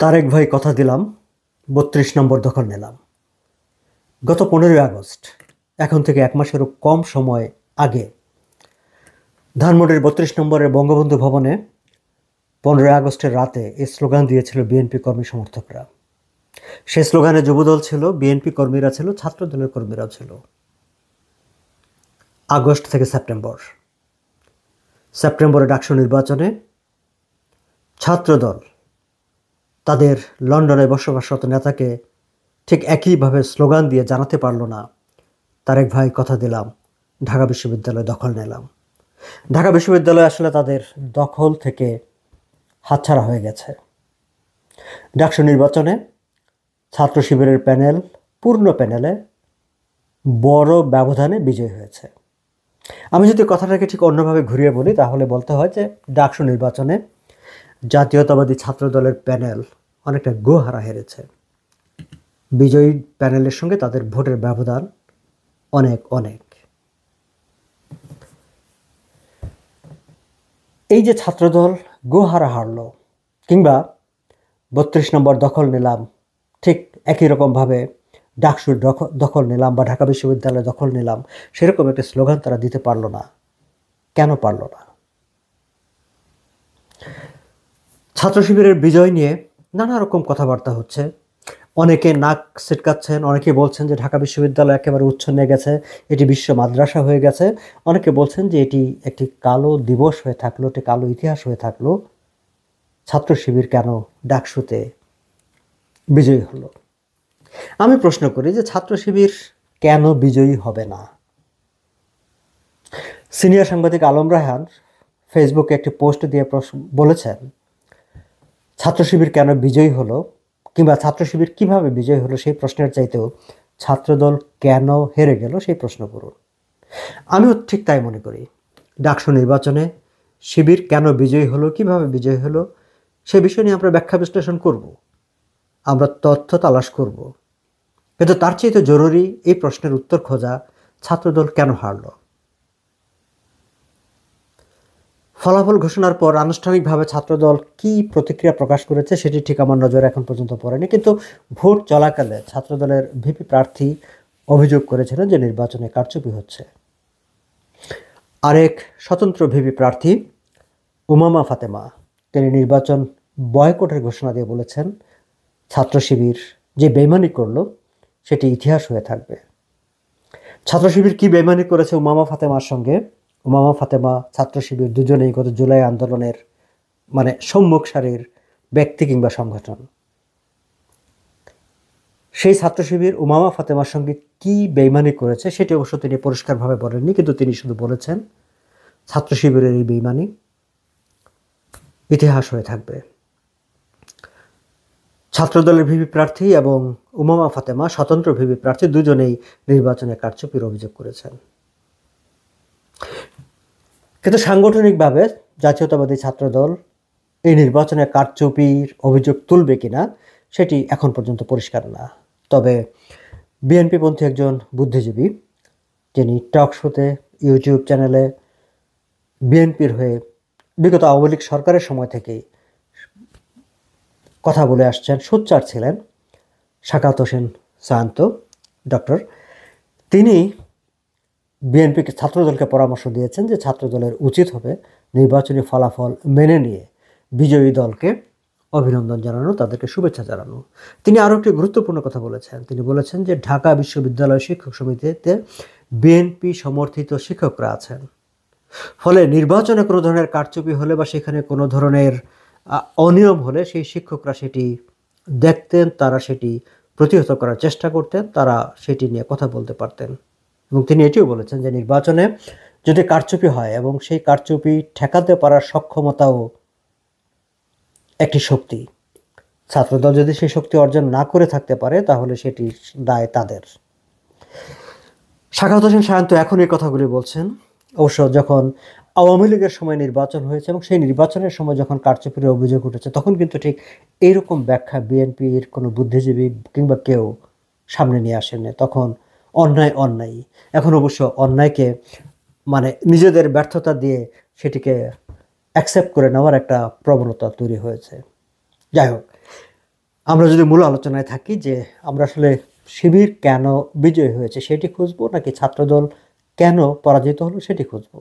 তারেক ভাই কথা দিলাম ৩২ নম্বর দখল নিলাম। গত ১৫ই আগস্ট, এখন থেকে ১ মাসেরও কম সময় আগে, ধানমন্ডির ৩২ নম্বরের বঙ্গবন্ধু ভবনে ১৫ই আগস্টের রাতে এই স্লোগান দিয়েছিল বিএনপি কর্মী সমর্থকরা। সেই স্লোগানে যুবদল ছিল, বিএনপি কর্মীরা ছিল, ছাত্রদলের কর্মীরাও ছিল। আগস্ট থেকে সেপ্টেম্বরে ডাকসু নির্বাচনে ছাত্রদল তাদের লন্ডনে বসবাসরত নেতাকে ঠিক একইভাবে স্লোগান দিয়ে জানাতে পারল না, তারেক ভাই কথা দিলাম ঢাকা বিশ্ববিদ্যালয় দখল নিলাম। ঢাকা বিশ্ববিদ্যালয় আসলে তাদের দখল থেকে হাতছাড়া হয়ে গেছে। ডাকসু নির্বাচনে ছাত্র শিবিরের প্যানেল পূর্ণ প্যানেলে বড় ব্যবধানে বিজয়ী হয়েছে। আমি যদি কথাটাকে ঠিক অন্যভাবে ঘুরিয়ে বলি তাহলে বলতে হয় যে ডাকসু নির্বাচনে জাতীয়তাবাদী ছাত্রদলের প্যানেল অনেকটা গোহারা হেরেছে। বিজয়ী প্যানেলের সঙ্গে তাদের ভোটের ব্যবধান অনেক অনেক। এই যে ছাত্রদল গোহারা হারল, কিংবা ৩২ নম্বর দখল নিলাম, ঠিক একই রকমভাবে ডাকসুর দখল নিলাম বা ঢাকা বিশ্ববিদ্যালয় দখল নিলাম, সেরকম একটা স্লোগান তারা দিতে পারল না। কেন পারল না? ছাত্র শিবিরের বিজয় নিয়ে নানা রকম কথাবার্তা হচ্ছে। অনেকে নাক ছিটকাচ্ছেন, অনেকে বলছেন যে ঢাকা বিশ্ববিদ্যালয় একেবারে উচ্ছন্নে গেছে, এটি বিশ্ব মাদ্রাসা হয়ে গেছে। অনেকে বলছেন যে এটি একটি কালো দিবস হয়ে থাকলো, একটি কালো ইতিহাস হয়ে থাকলো। ছাত্র শিবির কেন ডাকসুতে বিজয়ী হলো? আমি প্রশ্ন করি যে ছাত্র শিবির কেন বিজয়ী হবে না? সিনিয়র সাংবাদিক আলম রায়হান ফেসবুকে একটি পোস্ট দিয়ে বলেছেন, ছাত্র শিবির কেন বিজয়ী হলো, কিংবা ছাত্র শিবির কীভাবে বিজয়ী হলো সেই প্রশ্নের চাইতেও ছাত্রদল কেন হেরে গেল সেই প্রশ্ন করুন। আমিও ঠিক তাই মনে করি। ডাকসু নির্বাচনে শিবির কেন বিজয়ী হলো, কিভাবে বিজয়ী হলো, সে বিষয় নিয়ে আমরা ব্যাখ্যা বিশ্লেষণ করব, আমরা তথ্য তালাশ করব। কিন্তু তার চাইতে জরুরি এই প্রশ্নের উত্তর খোঁজা, ছাত্রদল কেন হারল। ফলাফল ঘোষণার পর আনুষ্ঠানিকভাবে ছাত্রদল কি প্রতিক্রিয়া প্রকাশ করেছে সেটি ঠিক আমার নজরে এখন পর্যন্ত পড়েনি, কিন্তু ভোট চলাকালে ছাত্রদলের ভিপি প্রার্থী অভিযোগ করেছিলেন যে নির্বাচনে কারচুপি হচ্ছে। আরেক স্বতন্ত্র ভিপি প্রার্থী উমামা ফাতেমা, তিনি নির্বাচন বয়কটের ঘোষণা দিয়ে বলেছেন, ছাত্র শিবির যে বেইমানি করলো সেটি ইতিহাস হয়ে থাকবে। ছাত্র শিবির কি বেইমানি করেছে উমামা ফাতেমার সঙ্গে? উমামা ফাতেমা, ছাত্র শিবির দুজনেই গত জুলাই আন্দোলনের সম্মুখ সারির ব্যক্তি কিংবা সংগঠন। সেই ছাত্র শিবির উমামা ফাতেমার সঙ্গে কি বেইমানি করেছে সেটি অবশ্য তিনি পরিষ্কারভাবে বলেননি, কিন্তু তিনি শুধু বলেছেন ছাত্র শিবিরের এই বেইমানি ইতিহাস হয়ে থাকবে। ছাত্রদলের ভিপি প্রার্থী এবং উমামা ফাতেমা স্বতন্ত্র ভিপি প্রার্থী দুজনেই নির্বাচনে কারচুপির অভিযোগ করেছেন। কিন্তু সাংগঠনিকভাবে জাতীয়তাবাদী ছাত্রদল এই নির্বাচনে কারচুপির অভিযোগ তুলবে কিনা সেটি এখন পর্যন্ত পরিষ্কার না। তবে বিএনপিপন্থী একজন বুদ্ধিজীবী, যিনি টক শোতে, ইউটিউব চ্যানেলে বিএনপির হয়ে বিগত আওয়ামী লীগ সরকারের সময় থেকেই কথা বলে আসছেন, সোচ্চার ছিলেন, সাখাওয়াত হোসেন সায়ন্ত ডক্টর, তিনি বিএনপিকে ছাত্রদলকে পরামর্শ দিয়েছেন যে ছাত্রদলের উচিত হবে নির্বাচনী ফলাফল মেনে নিয়ে বিজয়ী দলকে অভিনন্দন জানানো, তাদেরকে শুভেচ্ছা জানানো। তিনি আরও একটি গুরুত্বপূর্ণ কথা বলেছেন। তিনি বলেছেন যে ঢাকা বিশ্ববিদ্যালয় শিক্ষক সমিতিতে বিএনপি সমর্থিত শিক্ষকরা আছেন, ফলে নির্বাচনে কোনো ধরনের কারচুপি হলে বা সেখানে কোনো ধরনের অনিয়ম হলে সেই শিক্ষকরা সেটি দেখতেন, তারা সেটি প্রতিহত করার চেষ্টা করতেন, তারা সেটি নিয়ে কথা বলতে পারতেন। এবং তিনি এটিও বলেছেন যে নির্বাচনে যদি কারচুপি হয় এবং সেই কারচুপি ঠেকাতে পারার সক্ষমতাও একটি শক্তি, ছাত্রদল যদি সেই শক্তি অর্জন না করে থাকতে পারে তাহলে সেটি দায় তাদের। সাখাওয়াত হোসেন সায়ন্ত এখন এই কথাগুলি বলছেন। অবশ্য যখন আওয়ামী লীগের সময় নির্বাচন হয়েছে এবং সেই নির্বাচনের সময় যখন কারচুপির অভিযোগ উঠেছে তখন কিন্তু ঠিক এইরকম ব্যাখ্যা বিএনপির কোনো বুদ্ধিজীবী কিংবা কেউ সামনে নিয়ে আসেননি। তখন অন্যায় অন্যায়, এখন অবশ্য অন্যায়কে নিজেদের ব্যর্থতা দিয়ে সেটিকে অ্যাকসেপ্ট করে নেওয়ার একটা প্রবণতা তৈরি হয়েছে। যাই হোক, আমরা যদি মূল আলোচনায় থাকি যে আমরা আসলে শিবির কেন বিজয়ী হয়েছে সেটি খুঁজবো, নাকি ছাত্রদল কেন পরাজিত হলো সেটি খুঁজবো।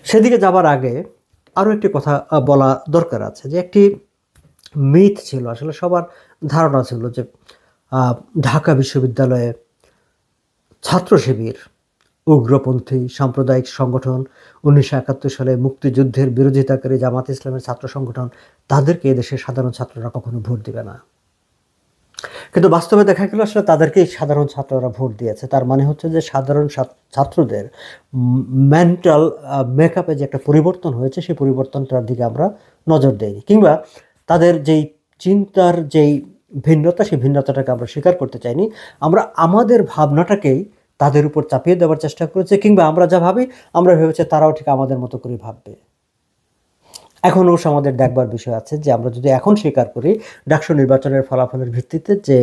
সেদিকে যাবার আগে আরও একটি কথা বলা দরকার আছে, যে একটি মিথ ছিল, আসলে সবার ধারণা ছিল যে ঢাকা বিশ্ববিদ্যালয়ে ছাত্র শিবির উগ্রপন্থী সাম্প্রদায়িক সংগঠন, 1971 সালে মুক্তিযুদ্ধের বিরোধিতাকারী জামাত ইসলামের ছাত্র সংগঠন, তাদেরকে এদেশের সাধারণ ছাত্ররা কখনো ভোট দিবে না। কিন্তু বাস্তবে দেখা গেল আসলে তাদেরকেই সাধারণ ছাত্ররা ভোট দিয়েছে। তার মানে হচ্ছে যে সাধারণ ছাত্রদের মেন্টাল মেকআপে যে একটা পরিবর্তন হয়েছে, সেই পরিবর্তনটার দিকে আমরা নজর দেইনি, কিংবা তাদের যেই চিন্তার যেই ভিন্নতা, সেই ভিন্নতাটাকে আমরা স্বীকার করতে চাইনি। আমরা আমাদের ভাবনাটাকেই তাদের উপর চাপিয়ে দেওয়ার চেষ্টা করেছি, কিংবা আমরা যা ভাবি আমরা ভেবেছি তারাও ঠিক আমাদের মতো করে ভাববে। এখন অবশ্য আমাদের দেখবার বিষয় আছে যে আমরা যদি এখন স্বীকার করি ডাকসু নির্বাচনের ফলাফলের ভিত্তিতে যে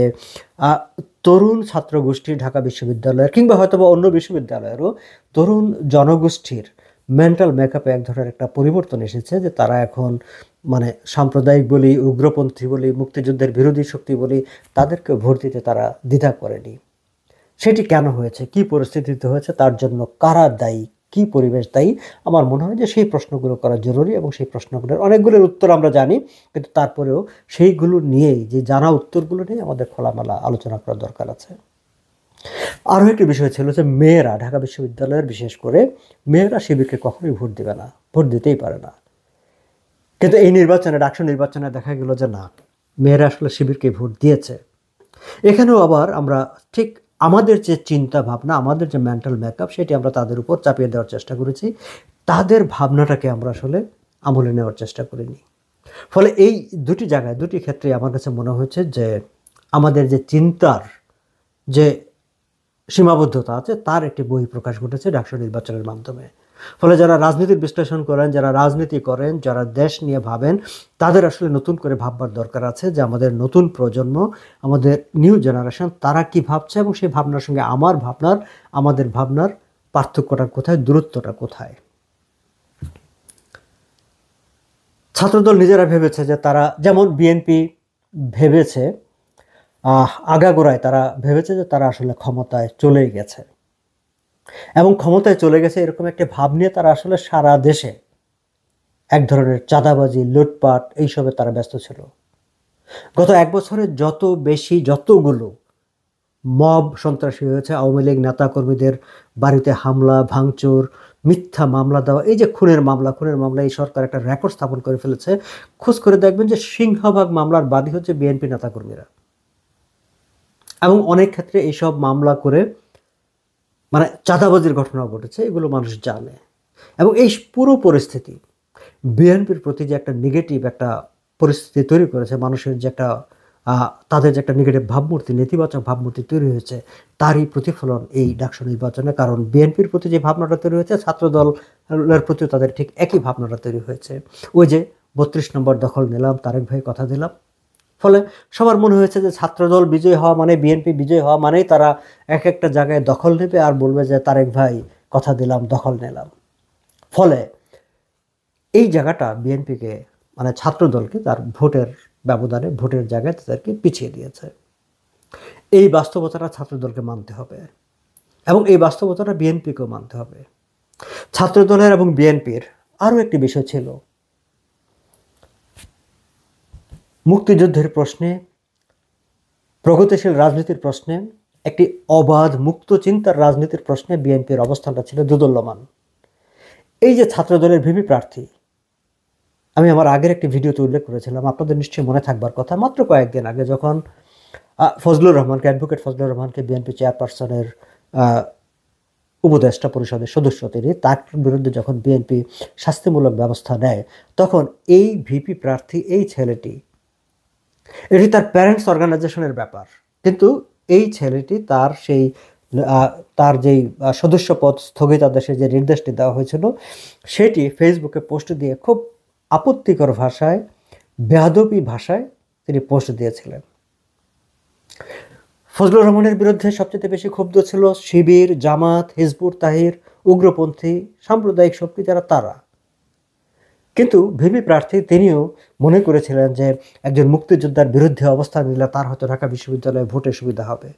তরুণ ছাত্র গোষ্ঠী ঢাকা বিশ্ববিদ্যালয়ের কিংবা হয়তোবা অন্য বিশ্ববিদ্যালয়েরও তরুণ জনগোষ্ঠীর মেন্টাল মেকআপে এক ধরনের একটা পরিবর্তন এসেছে, যে তারা এখন মানে সাম্প্রদায়িক বলি, উগ্রপন্থী বলি, মুক্তিযুদ্ধের বিরোধী শক্তি বলি, তাদেরকে ভোট দিতে তারা দ্বিধা করেনি। সেটি কেন হয়েছে, কি পরিস্থিতিতে হয়েছে, তার জন্য কারা দায়ী, কি পরিবেশ দায়ী, আমার মনে হয় যে সেই প্রশ্নগুলো করা জরুরি, এবং সেই প্রশ্নগুলোর অনেকগুলোর উত্তর আমরা জানি, কিন্তু তারপরেও সেইগুলো নিয়েই, যে জানা উত্তরগুলো নিয়ে আমাদের খোলামেলা আলোচনা করার দরকার আছে। আরও একটি বিষয় ছিল যে মেয়েরা, ঢাকা বিশ্ববিদ্যালয়ের বিশেষ করে মেয়েরা শিবিরকে কখনোই ভোট দিবে না, ভোট দিতেই পারে না। কিন্তু এই নির্বাচনে, ডাকসু নির্বাচনে দেখা গেল যে না, মেয়েরা আসলে শিবিরকে ভোট দিয়েছে। এখানেও আবার আমরা ঠিক আমাদের যে চিন্তা ভাবনা, আমাদের যে মেন্টাল মেকআপ, সেটি আমরা তাদের উপর চাপিয়ে দেওয়ার চেষ্টা করেছি, তাদের ভাবনাটাকে আমরা আসলে আমলে নেওয়ার চেষ্টা করিনি। ফলে এই দুটি জায়গায়, দুটি ক্ষেত্রে আমার কাছে মনে হয়েছে যে আমাদের যে চিন্তার যে সীমাবদ্ধতা আছে, তার একটি বহিঃপ্রকাশ ঘটেছে ডাকসু নির্বাচনের মাধ্যমে। ফলে যারা রাজনীতির বিশ্লেষণ করেন, যারা রাজনীতি করেন, যারা দেশ নিয়ে ভাবেন, তাদের আসলে নতুন করে ভাববার দরকার আছে যে আমাদের নতুন প্রজন্ম, আমাদের নিউ জেনারেশন, তারা কি ভাবছে, এবং সেই ভাবনার সঙ্গে আমাদের ভাবনার পার্থক্যটা কোথায়, দূরত্বটা কোথায়। ছাত্রদল নিজেরা ভেবেছে যে তারা, যেমন বিএনপি ভেবেছে আগাগোড়ায়, তারা ভেবেছে যে তারা আসলে ক্ষমতায় চলেই গেছে, এবং ক্ষমতায় চলে গেছে এরকম একটা ভাব নিয়ে তারা আসলে সারা দেশে এক ধরনের চাঁদাবাজি, লুটপাট, এইসবে তারা ব্যস্ত ছিল। গত এক বছরে যতগুলো মব সন্ত্রাসী হয়েছে, আওয়ামী লীগ নেতাকর্মীদের বাড়িতে হামলা, ভাঙচুর, মিথ্যা মামলা দেওয়া, এই যে খুনের মামলা, এই সরকার একটা রেকর্ড স্থাপন করে ফেলেছে। খোঁজ করে দেখবেন যে সিংহভাগ মামলার বাদী হচ্ছে বিএনপি নেতাকর্মীরা, এবং অনেক ক্ষেত্রে এইসব মামলা করে মানে চাঁদাবাজির ঘটনাও ঘটেছে, এগুলো মানুষ জানে। এবং এই পুরো পরিস্থিতি বিএনপির প্রতি যে একটা নেগেটিভ একটা পরিস্থিতি তৈরি করেছে, মানুষের যে একটা তাদের যে একটা নেগেটিভ ভাবমূর্তি, নেতিবাচক ভাবমূর্তি তৈরি হয়েছে, তারই প্রতিফলন এই ডাকসু নির্বাচনে। কারণ বিএনপির প্রতি যে ভাবনাটা তৈরি হয়েছে, ছাত্রদলের প্রতিও তাদের ঠিক একই ভাবনাটা তৈরি হয়েছে। ওই যে 32 নম্বর দখল নিলাম, তারেক ভাই কথা দিলাম। ফলে সবার মনে হয়েছে যে ছাত্রদল বিজয় হওয়া মানে, বিএনপি বিজয় হওয়া মানেই তারা এক একটা জায়গায় দখল নেবে আর বলবে যে তারেক ভাই কথা দিলাম, দখল নিলাম। ফলে এই জায়গাটা বিএনপিকে, মানে ছাত্রদলকে, তার ভোটের ব্যবধানে, ভোটের জায়গায় তাদেরকে পিছিয়ে দিয়েছে। এই বাস্তবতাটা ছাত্রদলকে মানতে হবে, এবং এই বাস্তবতাটা বিএনপিকেও মানতে হবে। ছাত্রদলের এবং বিএনপির আরও একটি বিষয় ছিল, মুক্তিযুদ্ধের প্রশ্নে, প্রগতিশীল রাজনীতির প্রশ্নে, একটি অবাধ মুক্ত চিন্তার রাজনীতির প্রশ্নে বিএনপির অবস্থানটা ছিল দোদুল্যমান। এই যে ছাত্রদলের ভিপি প্রার্থী, আমি আমার আগের একটি ভিডিওতে উল্লেখ করেছিলাম, আপনাদের নিশ্চয়ই মনে থাকবার কথা, মাত্র কয়েকদিন আগে যখন ফজলুর রহমানকে, অ্যাডভোকেট ফজলুর রহমানকে বিএনপি চেয়ারপারসনের উপদেষ্টা পরিষদের সদস্য তিনি, তার বিরুদ্ধে যখন বিএনপি শাস্তিমূলক ব্যবস্থা নেয়, তখন এই ভিপি প্রার্থী, এই ছেলেটি, এটি তার প্যারেন্টস অর্গানাইজেশনের ব্যাপার, কিন্তু এই ছেলেটি তার যেই সদস্য পদ স্থগিতাদেশে যে নির্দেশটি দেওয়া হয়েছিল, সেটি ফেসবুকে পোস্ট দিয়ে খুব আপত্তিকর ভাষায়, বেয়াদবি ভাষায় তিনি পোস্ট দিয়েছিলেন। ফজলুর রহমানের বিরুদ্ধে সবচেয়ে বেশি ক্ষুব্ধ ছিল শিবির, জামাত, হিজবুত তাহির, উগ্রপন্থী সাম্প্রদায়িক শক্তি যারা, তারা। কিন্তু ভিপি প্রার্থী তিনিও মনে করেছিলেন যে একজন মুক্তিযোদ্ধার বিরুদ্ধে অবস্থান নিলে তার হয়তো ঢাকা বিশ্ববিদ্যালয়ে ভোটে সুবিধা হবে,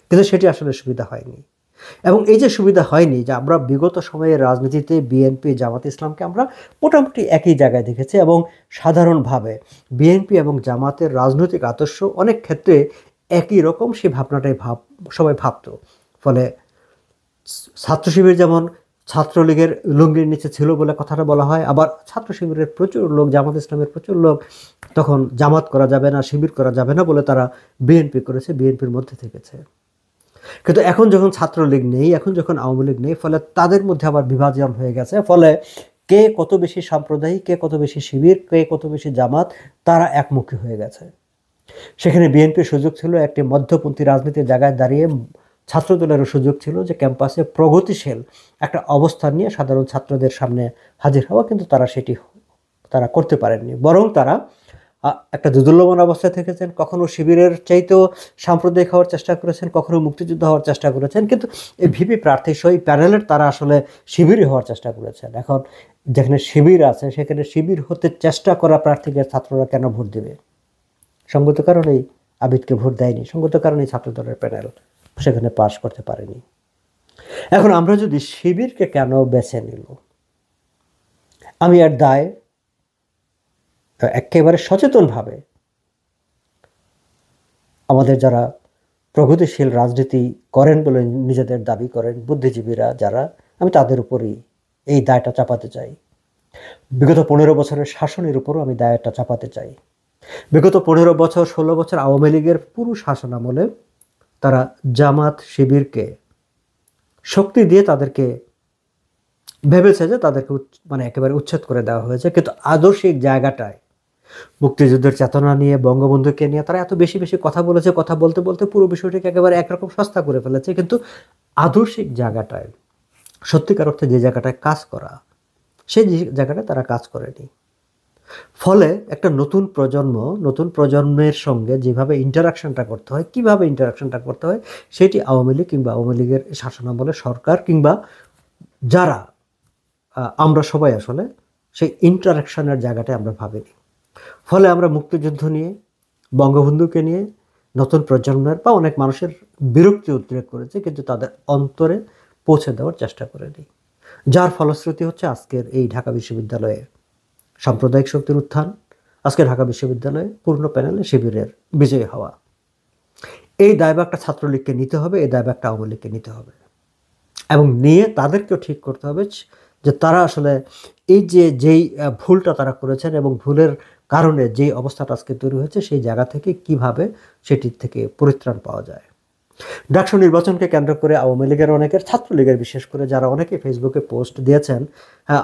কিন্তু সেটি আসলে সুবিধা হয়নি। এবং এই যে সুবিধা হয়নি, যে আমরা বিগত সময়ের রাজনীতিতে বিএনপি জামাত ইসলামকে আমরা মোটামুটি একই জায়গায় দেখেছি, এবং সাধারণভাবে বিএনপি এবং জামাতের রাজনৈতিক আদর্শ অনেক ক্ষেত্রে একই রকম, সেই ভাবনাটাই সবাই ভাবত। ফলে ছাত্র শিবির যেমন ছাত্রলীগের লুঙ্গির নিচে ছিল বলে কথাটা বলা হয়, আবার ছাত্র শিবিরের প্রচুর লোক, জামাত ইসলামের প্রচুর লোক তখন জামাত করা যাবে না, শিবির করা যাবে না বলে তারা বিএনপি করেছে, বিএনপির মধ্যে থেকেছে। কিন্তু এখন যখন ছাত্রলীগ নেই, এখন যখন আওয়ামী লীগ নেই, ফলে তাদের মধ্যে আবার বিভাজন হয়ে গেছে। ফলে কে কত বেশি সাম্প্রদায়িক, কে কত বেশি শিবির, কে কত বেশি জামাত, তারা একমুখী হয়ে গেছে। সেখানে বিএনপির সুযোগ ছিল একটি মধ্যপন্থী রাজনীতির জায়গায় দাঁড়িয়ে, ছাত্রদলেরও সুযোগ ছিল যে ক্যাম্পাসে প্রগতিশীল একটা অবস্থান নিয়ে সাধারণ ছাত্রদের সামনে হাজির হওয়া, কিন্তু তারা করতে পারেননি। বরং তারা একটা দুদুল্যমান অবস্থায় থেকেছেন। কখনো শিবিরের চাইতেও সাম্প্রদায়িক হওয়ার চেষ্টা করেছেন, কখনো মুক্তিযোদ্ধা হওয়ার চেষ্টা করেছেন, কিন্তু এই ভিপি প্রার্থী সহ প্যানেলের তারা আসলে শিবিরই হওয়ার চেষ্টা করেছেন। এখন যেখানে শিবির আছে, সেখানে শিবির হতে চেষ্টা করা প্রার্থীকে ছাত্ররা কেন ভোট দেবে? সঙ্গত কারণেই আবিদকে ভোট দেয়নি, সঙ্গত কারণেই ছাত্রদলের প্যানেল সেখানে পাশ করতে পারেনি। এখন আমরা যদি শিবিরকে কেন বেছে নিল, আমি এর দায় একেবারে সচেতনভাবে আমাদের যারা প্রগতিশীল রাজনীতি করেন বলে নিজেদের দাবি করেন বুদ্ধিজীবীরা যারা, আমি তাদের উপরই এই দায়টা চাপাতে চাই। বিগত 15 বছরের শাসনের উপরও আমি দায়টা চাপাতে চাই। বিগত 15 বছর 16 বছর আওয়ামী লীগের পুরো শাসন আমলে তারা জামাত শিবিরকে শক্তি দিয়ে তাদেরকে ভেবেছে যে তাদেরকে মানে একেবারে উচ্ছেদ করে দেওয়া হয়েছে, কিন্তু আদর্শিক জায়গাটায় মুক্তিযুদ্ধের চেতনা নিয়ে, বঙ্গবন্ধুকে নিয়ে তারা এত বেশি বেশি কথা বলেছে, কথা বলতে বলতে পুরো বিষয়টিকে একেবারে একরকম সস্তা করে ফেলেছে। কিন্তু আদর্শিক জায়গাটায়, সত্যিকার অর্থে যে জায়গাটায় কাজ করা, সেই জায়গাটায় তারা কাজ করেনি। ফলে একটা নতুন প্রজন্মের সঙ্গে যেভাবে ইন্টারাকশনটা করতে হয়, কিভাবে ইন্টারাকশনটা করতে হয়, সেটি আওয়ামী লীগ কিংবা আওয়ামী লীগের শাসনামলে সরকার কিংবা যারা আমরা সবাই আসলে সেই ইন্টারাকশনের জায়গাটায় আমরা ভাবিনি। ফলে আমরা মুক্তিযুদ্ধ নিয়ে, বঙ্গবন্ধুকে নিয়ে নতুন প্রজন্মের বা অনেক মানুষের বিরক্তি উদ্রেক করেছে, কিন্তু তাদের অন্তরে পৌঁছে দেওয়ার চেষ্টা করেনি। যার ফলশ্রুতি হচ্ছে আজকের এই ঢাকা বিশ্ববিদ্যালয়ে সাম্প্রদায়িক শক্তির উত্থান, আজকে ঢাকা বিশ্ববিদ্যালয়ে পূর্ণ প্যানেলে শিবিরের বিজয়ী হওয়া। এই দায়ভাগটা ছাত্রলীগকে নিতে হবে, এই দায়ভাগটা আওয়ামী লীগকে নিতে হবে, এবং নিয়ে তাদেরকেও ঠিক করতে হবে যে তারা আসলে এই যেই ভুলটা তারা করেছেন এবং ভুলের কারণে যেই অবস্থাটা আজকে তৈরি হয়েছে, সেই জায়গা থেকে কিভাবে সেটির থেকে পরিত্রাণ পাওয়া যায়। ডাকসু নির্বাচনকে কেন্দ্র করে আওয়ামী লীগের অনেকের, ছাত্রলীগের বিশেষ করে যারা অনেকে ফেসবুকে পোস্ট দিয়েছেন,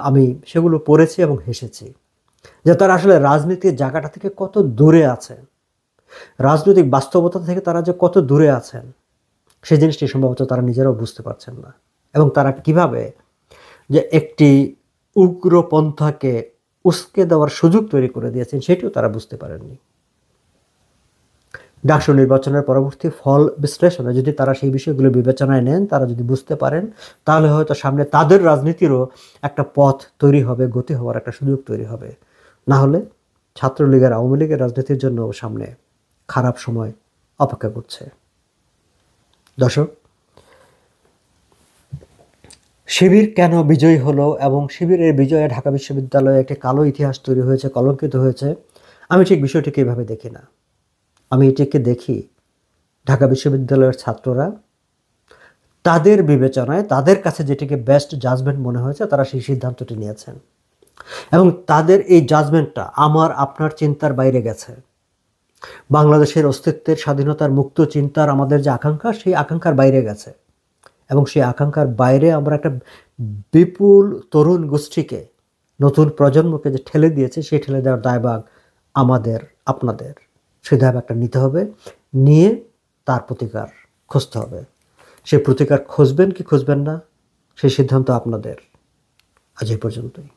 আমি সেগুলো পড়েছি এবং হেসেছি, যে তারা আসলে রাজনীতির জায়গাটা থেকে কত দূরে আছেন, রাজনৈতিক বাস্তবতা থেকে তারা যে কত দূরে আছেন, সেই জিনিসটি সম্ভবত তারা নিজেরাও বুঝতে পারছেন না। এবং তারা কিভাবে যে একটি উগ্রপন্থাকে উস্কে দেওয়ার সুযোগ তৈরি করে দিয়েছেন, সেটিও তারা বুঝতে পারেননি। ডাকসু নির্বাচনের পরবর্তী ফল বিশ্লেষণে যদি তারা সেই বিষয়গুলো বিবেচনায় নেন, তারা যদি বুঝতে পারেন, তাহলে হয়তো সামনে তাদের রাজনীতিরও একটা পথ তৈরি হবে, গতি হওয়ার একটা সুযোগ তৈরি হবে। না হলে ছাত্রলীগের, আওয়ামী লীগের রাজনীতির জন্য সামনে খারাপ সময় অপেক্ষা করছে। দর্শক, শিবির কেন বিজয়ী হলো এবং শিবিরের বিজয়ে ঢাকা বিশ্ববিদ্যালয়ে একটি কালো ইতিহাস তৈরি হয়েছে, কলঙ্কিত হয়েছে, আমি ঠিক বিষয়টিকে এভাবে দেখি না। আমি এটিকে দেখি, ঢাকা বিশ্ববিদ্যালয়ের ছাত্ররা তাদের বিবেচনায়, তাদের কাছে যেটিকে বেস্ট জাজমেন্ট মনে হয়েছে, তারা সেই সিদ্ধান্তটি নিয়েছেন, এবং তাদের এই জাজমেন্টটা আমার আপনার চিন্তার বাইরে গেছে। বাংলাদেশের অস্তিত্বের, স্বাধীনতার, মুক্ত চিন্তার আমাদের যে আকাঙ্ক্ষা, সেই আকাঙ্ক্ষার বাইরে গেছে, এবং সেই আকাঙ্ক্ষার বাইরে আমরা একটা বিপুল তরুণ গোষ্ঠীকে, নতুন প্রজন্মকে যে ঠেলে দিয়েছে, সেই ঠেলে দেওয়ার দায়ভাগ আমাদের, আপনাদের। সেই দায়ভাগটা নিতে হবে, নিয়ে তার প্রতিকার খুঁজতে হবে। সেই প্রতিকার খুঁজবেন কি খুঁজবেন না, সেই সিদ্ধান্ত আপনাদের। আজ এই পর্যন্তই।